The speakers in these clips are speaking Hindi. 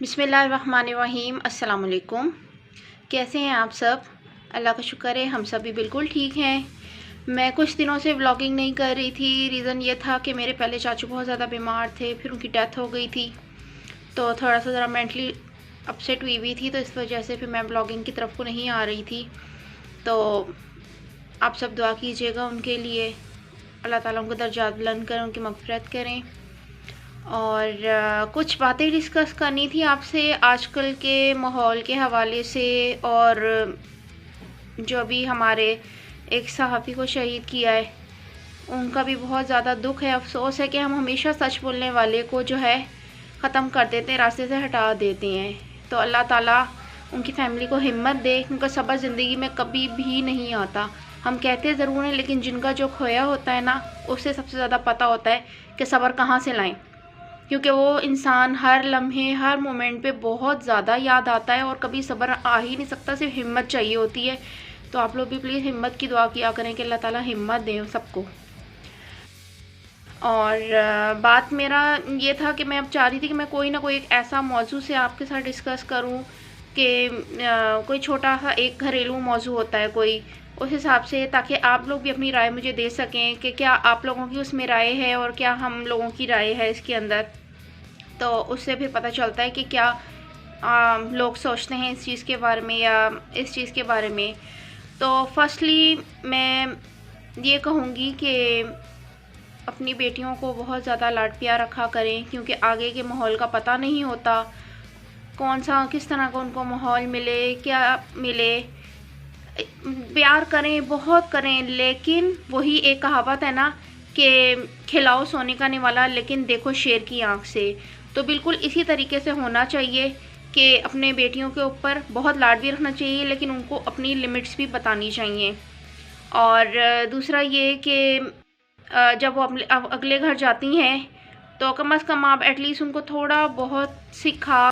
बिस्मिल्लाहिर्रहमानिर्रहीम। अस्सलाम वालेकुम। कैसे हैं आप सब? अल्लाह का शुक्र है हम सब भी बिल्कुल ठीक हैं। मैं कुछ दिनों से व्लॉगिंग नहीं कर रही थी। रीज़न ये था कि मेरे पहले चाचू बहुत ज़्यादा बीमार थे, फिर उनकी डेथ हो गई थी, तो थोड़ा सा ज़रा मेंटली अपसेट हुई थी, तो इस वजह से फिर मैं व्लॉगिंग की तरफ को नहीं आ रही थी। तो आप सब दुआ कीजिएगा उनके लिए, अल्लाह ताला उनको दर्जात बुलंद करें, उनकी मग़फ़िरत करें। और कुछ बातें डिस्कस करनी थी आपसे आजकल के माहौल के हवाले से, और जो अभी हमारे एक सहाफ़ी को शहीद किया है उनका भी बहुत ज़्यादा दुख है। अफसोस है कि हम हमेशा सच बोलने वाले को जो है ख़त्म कर देते हैं, रास्ते से हटा देते हैं। तो अल्लाह ताला उनकी फ़ैमिली को हिम्मत दे, उनका सब्र ज़िंदगी में कभी भी नहीं आता। हम कहते ज़रूर हैं, लेकिन जिनका जो खोया होता है ना, उससे सबसे ज़्यादा पता होता है कि सब्र कहाँ से लाएं, क्योंकि वो इंसान हर लम्हे हर मोमेंट पे बहुत ज़्यादा याद आता है और कभी सब्र आ ही नहीं सकता, सिर्फ हिम्मत चाहिए होती है। तो आप लोग भी प्लीज़ हिम्मत की दुआ किया करें कि अल्लाह ताला हिम्मत दें सबको। और बात मेरा ये था कि मैं अब चाह रही थी कि मैं कोई ना कोई एक ऐसा मौजू से आपके साथ डिस्कस करूं कि कोई छोटा सा एक घरेलू मौजू होता है कोई, उस हिसाब से, ताकि आप लोग भी अपनी राय मुझे दे सकें कि क्या आप लोगों की उसमें राय है और क्या हम लोगों की राय है इसके अंदर। तो उससे फिर पता चलता है कि क्या लोग सोचते हैं इस चीज़ के बारे में या इस चीज़ के बारे में। तो फर्स्टली मैं ये कहूँगी कि अपनी बेटियों को बहुत ज़्यादा लाड प्यार रखा करें, क्योंकि आगे के माहौल का पता नहीं होता, कौन सा किस तरह का उनको माहौल मिले, क्या मिले। प्यार करें, बहुत करें, लेकिन वही एक कहावत है ना कि खिलाओ सोने का निवाला, लेकिन देखो शेर की आंख से। तो बिल्कुल इसी तरीके से होना चाहिए कि अपने बेटियों के ऊपर बहुत लाड भी रखना चाहिए, लेकिन उनको अपनी लिमिट्स भी बतानी चाहिए। और दूसरा ये कि जब वो अगले घर जाती हैं तो कम से कम आप एटलीस्ट उनको थोड़ा बहुत सिखा,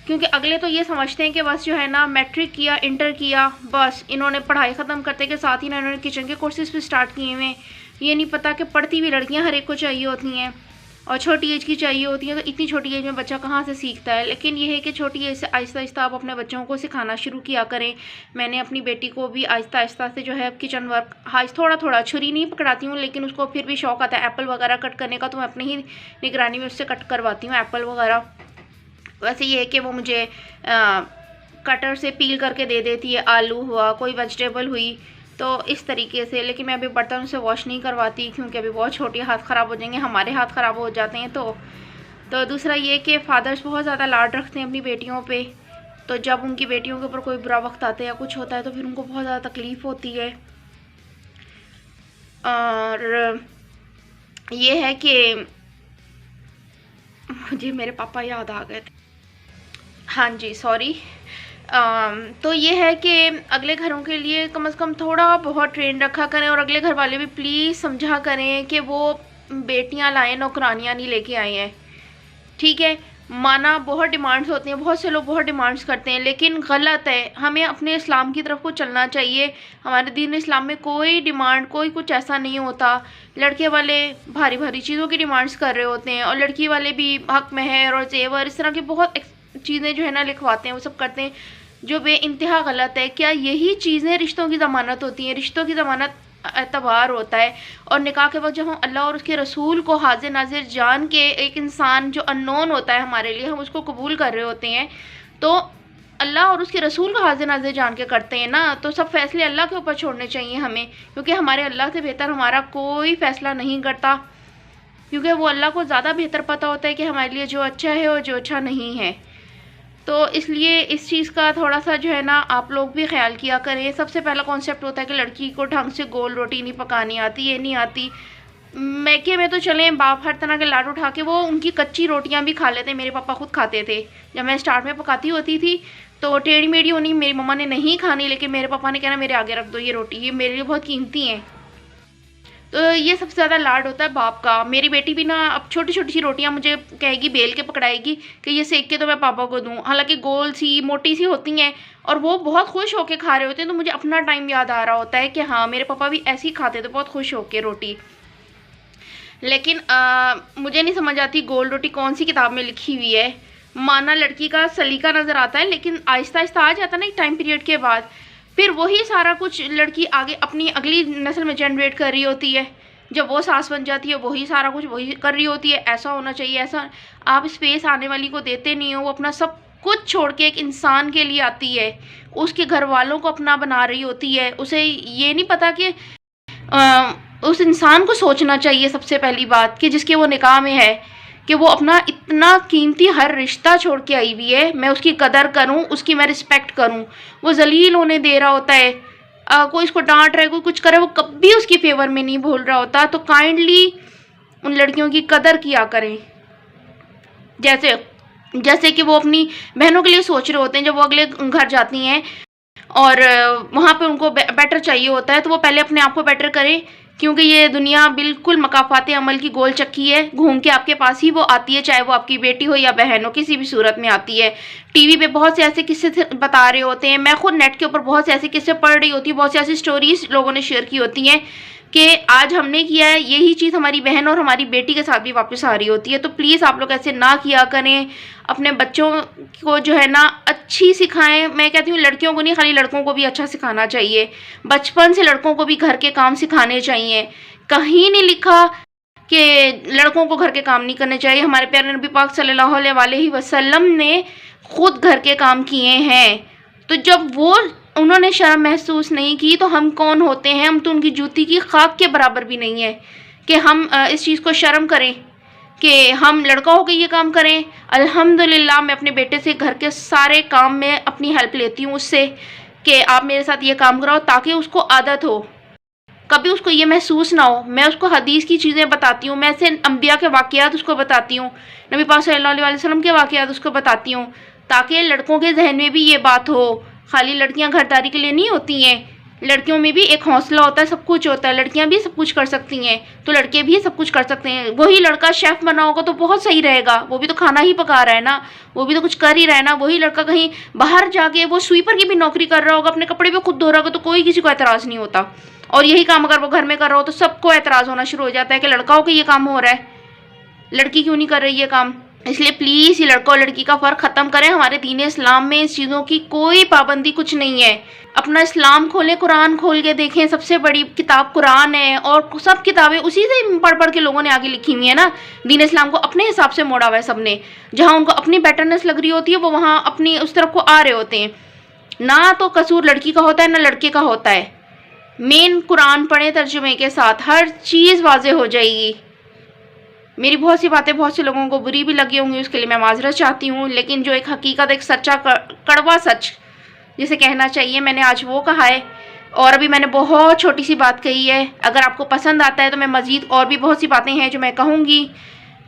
क्योंकि अगले तो ये समझते हैं कि बस जो है ना मैट्रिक किया, इंटर किया, बस इन्होंने पढ़ाई ख़त्म करते के साथ ही ना इन्होंने किचन के कोर्सेज भी स्टार्ट किए हुए हैं। ये नहीं पता कि पढ़ती हुई लड़कियां हर एक को चाहिए होती हैं और छोटी एज की चाहिए होती है। तो इतनी छोटी एज में बच्चा कहाँ से सीखता है। लेकिन ये है कि छोटी एज से आहिस्ता आहिस्ता आप अपने बच्चों को सिखाना शुरू किया करें। मैंने अपनी बेटी को भी आहिस्ता आहिस्ता से जो है किचन वर्क, हाँ थोड़ा थोड़ा, छुरी नहीं पकड़ाती हूँ, लेकिन उसको फिर भी शौक आता है एप्पल वगैरह कट करने का, तो मैं अपनी ही निगरानी में उससे कट करवाती हूँ एप्पल वगैरह। वैसे ये है कि वो मुझे कटर से पील करके दे देती है, आलू हुआ, कोई वेजिटेबल हुई, तो इस तरीके से। लेकिन मैं अभी बर्तन से वॉश नहीं करवाती, क्योंकि अभी बहुत छोटे हाथ ख़राब हो जाएंगे, हमारे हाथ ख़राब हो जाते हैं। तो दूसरा ये कि फादर्स बहुत ज़्यादा लाड रखते हैं अपनी बेटियों पे, तो जब उनकी बेटियों के ऊपर कोई बुरा वक्त आता है या कुछ होता है तो फिर उनको बहुत ज़्यादा तकलीफ़ होती है। और ये है कि मुझे मेरे पापा याद आ गए थे, हाँ जी सॉरी। तो ये है कि अगले घरों के लिए कम से कम थोड़ा बहुत ट्रेन रखा करें, और अगले घर वाले भी प्लीज़ समझा करें कि वो बेटियां लाएं, नौकरानियां नहीं लेके आए हैं। ठीक है, माना बहुत डिमांड्स होती हैं, बहुत से लोग बहुत डिमांड्स करते हैं, लेकिन गलत है। हमें अपने इस्लाम की तरफ को चलना चाहिए। हमारे दीन इस्लाम में कोई डिमांड, कोई कुछ ऐसा नहीं होता। लड़के वाले भारी भारी चीज़ों की डिमांड्स कर रहे होते हैं, और लड़की वाले भी हक महर और जेवर, इस तरह की बहुत चीज़ें जो है ना लिखवाते हैं, वो सब करते हैं, जो बेइंतहा गलत है। क्या यही चीज़ें रिश्तों की ज़मानत होती हैं? रिश्तों की ज़मानत एतबार होता है। और निकाह के वक्त जब हम अल्लाह और उसके रसूल को हाजिर नाजिर जान के, एक इंसान जो अननोन होता है हमारे लिए, हम उसको कबूल कर रहे होते हैं, तो अल्लाह और उसके रसूल को हाजिर नाजिर जान के करते हैं ना, तो सब फैसले अल्लाह के ऊपर छोड़ने चाहिए हमें, क्योंकि हमारे अल्लाह से बेहतर हमारा कोई फ़ैसला नहीं करता, क्योंकि वो अल्लाह को ज़्यादा बेहतर पता होता है कि हमारे लिए जो अच्छा है और जो अच्छा नहीं है। तो इसलिए इस चीज़ का थोड़ा सा जो है ना आप लोग भी ख्याल किया करें। सबसे पहला कॉन्सेप्ट होता है कि लड़की को ढंग से गोल रोटी नहीं पकानी आती, ये नहीं आती। मैके में तो चलें, बाप हर तरह के लाड उठा के वो उनकी कच्ची रोटियां भी खा लेते हैं। मेरे पापा खुद खाते थे। जब मैं स्टार्ट में पकाती होती थी तो टेढ़ी मेढ़ी होनी, मेरी मम्मा ने नहीं खानी, लेकिन मेरे पापा ने कहना मेरे आगे रख दो ये रोटी, ये मेरे लिए बहुत कीमती है। तो ये सबसे ज़्यादा लाड होता है बाप का। मेरी बेटी भी ना अब छोटी छोटी सी रोटियां मुझे कहेगी, बेल के पकड़ाएगी कि ये सेक के तो मैं पापा को दूं, हालांकि गोल सी मोटी सी होती हैं और वो बहुत खुश होके खा रहे होते हैं। तो मुझे अपना टाइम याद आ रहा होता है कि हाँ मेरे पापा भी ऐसे ही खाते थे, बहुत खुश होके रोटी। लेकिन मुझे नहीं समझ आती गोल रोटी कौन सी किताब में लिखी हुई है। माना लड़की का सलीका नज़र आता है, लेकिन आहिस्ता आहिस्ता आ जाता है ना एक टाइम पीरियड के बाद, फिर वही सारा कुछ लड़की आगे अपनी अगली नस्ल में जनरेट कर रही होती है। जब वो सास बन जाती है वही सारा कुछ वही कर रही होती है, ऐसा होना चाहिए, ऐसा। आप स्पेस आने वाली को देते नहीं हो। वो अपना सब कुछ छोड़ के एक इंसान के लिए आती है, उसके घर वालों को अपना बना रही होती है। उसे ये नहीं पता कि उस इंसान को सोचना चाहिए सबसे पहली बात कि जिसके वो निकाह में है, कि वो अपना इतना कीमती हर रिश्ता छोड़ के आई हुई है, मैं उसकी कदर करूं, उसकी मैं रिस्पेक्ट करूं। वो जलील होने दे रहा होता है, कोई इसको डांट रहा है, कोई कुछ करे, वो कभी उसकी फेवर में नहीं बोल रहा होता। तो काइंडली उन लड़कियों की कदर किया करें, जैसे जैसे कि वो अपनी बहनों के लिए सोच रहे होते हैं। जब वो अगले घर जाती हैं और वहाँ पे उनको बेटर चाहिए होता है, तो वो पहले अपने आप को बेटर करें, क्योंकि ये दुनिया बिल्कुल मकाफाते अमल की गोल चक्की है। घूम के आपके पास ही वो आती है, चाहे वो आपकी बेटी हो या बहन हो, किसी भी सूरत में आती है। टीवी पे बहुत से ऐसे किस्से बता रहे होते हैं, मैं खुद नेट के ऊपर बहुत से ऐसे किस्से पढ़ रही होती हूँ, बहुत सी ऐसी स्टोरीज लोगों ने शेयर की होती हैं कि आज हमने किया है, यही चीज़ हमारी बहन और हमारी बेटी के साथ भी वापस आ रही होती है। तो प्लीज़ आप लोग ऐसे ना किया करें। अपने बच्चों को जो है ना अच्छी सिखाएं। मैं कहती हूँ लड़कियों को नहीं, खाली लड़कों को भी अच्छा सिखाना चाहिए। बचपन से लड़कों को भी घर के काम सिखाने चाहिए। कहीं नहीं लिखा कि लड़कों को घर के काम नहीं करने चाहिए। हमारे प्यारे नबी पाक सल्लल्लाहु अलैहि वसल्लम ने खुद घर के काम किए हैं। तो जब वो उन्होंने शर्म महसूस नहीं की, तो हम कौन होते हैं? हम तो उनकी जूती की खाक के बराबर भी नहीं है कि हम इस चीज़ को शर्म करें कि हम लड़का होकर ये काम करें। अल्हम्दुलिल्लाह मैं अपने बेटे से घर के सारे काम में अपनी हेल्प लेती हूँ उससे, कि आप मेरे साथ ये काम कराओ, ताकि उसको आदत हो, कभी उसको ये महसूस ना हो। मैं उसको हदीस की चीज़ें बताती हूँ, मैं ऐसे अम्बिया के वाक़यात उसको बताती हूँ, नबी पाक सल्लल्लाहु अलैहि वसल्लम के वाक़यात उसको बताती हूँ, ताकि लड़कों के जहन में भी ये बात हो। खाली लड़कियां घरदारी के लिए नहीं होती हैं, लड़कियों में भी एक हौसला होता है, सब कुछ होता है। लड़कियां भी सब कुछ कर सकती हैं, तो लड़के भी सब कुछ कर सकते हैं। वही लड़का शेफ़ बना होगा तो बहुत सही रहेगा, वो भी तो खाना ही पका रहा है ना, वो भी तो कुछ कर ही रहा है ना। वही लड़का कहीं बाहर जाके वो स्वीपर की भी नौकरी कर रहा होगा, अपने कपड़े भी खुद धो रहा होगा, तो कोई किसी को एतराज़ नहीं होता। और यही काम अगर वो घर में कर रहा हो तो सबको एतराज़ होना शुरू हो जाता है कि लड़का हो के ये काम हो रहा है, लड़की क्यों नहीं कर रही ये काम। इसलिए प्लीज़ ये लड़का और लड़की का फ़र्क ख़त्म करें। हमारे दीन इस्लाम में इस चीज़ों की कोई पाबंदी कुछ नहीं है। अपना इस्लाम खोलें, कुरान खोल के देखें, सबसे बड़ी किताब कुरान है, और सब किताबें उसी से पढ़ पढ़ के लोगों ने आगे लिखी हुई है ना। दीन इस्लाम को अपने हिसाब से मोड़ा हुआ है सबने, जहाँ उनको अपनी बेटरनेस लग रही होती है वो वहाँ अपनी उस तरफ को आ रहे होते हैं। ना तो कसूर लड़की का होता है ना लड़के का होता है। मेन कुरान पढ़े तर्जुमे के साथ, हर चीज़ वाज़ेह हो जाएगी। मेरी बहुत सी बातें बहुत से लोगों को बुरी भी लगी होंगी, उसके लिए मैं माजरत चाहती हूँ, लेकिन जो एक हकीकत, एक सच्चा कड़वा सच जिसे कहना चाहिए, मैंने आज वो कहा है। और अभी मैंने बहुत छोटी सी बात कही है। अगर आपको पसंद आता है तो मैं मज़ीद और भी बहुत सी बातें हैं जो मैं कहूँगी।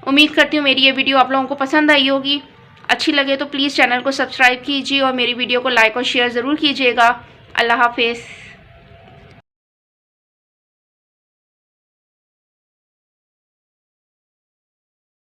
उम्मीद करती हूँ मेरी ये वीडियो आप लोगों को पसंद आई होगी। अच्छी लगे तो प्लीज़ चैनल को सब्सक्राइब कीजिए और मेरी वीडियो को लाइक और शेयर ज़रूर कीजिएगा। अल्लाह हाफिज़।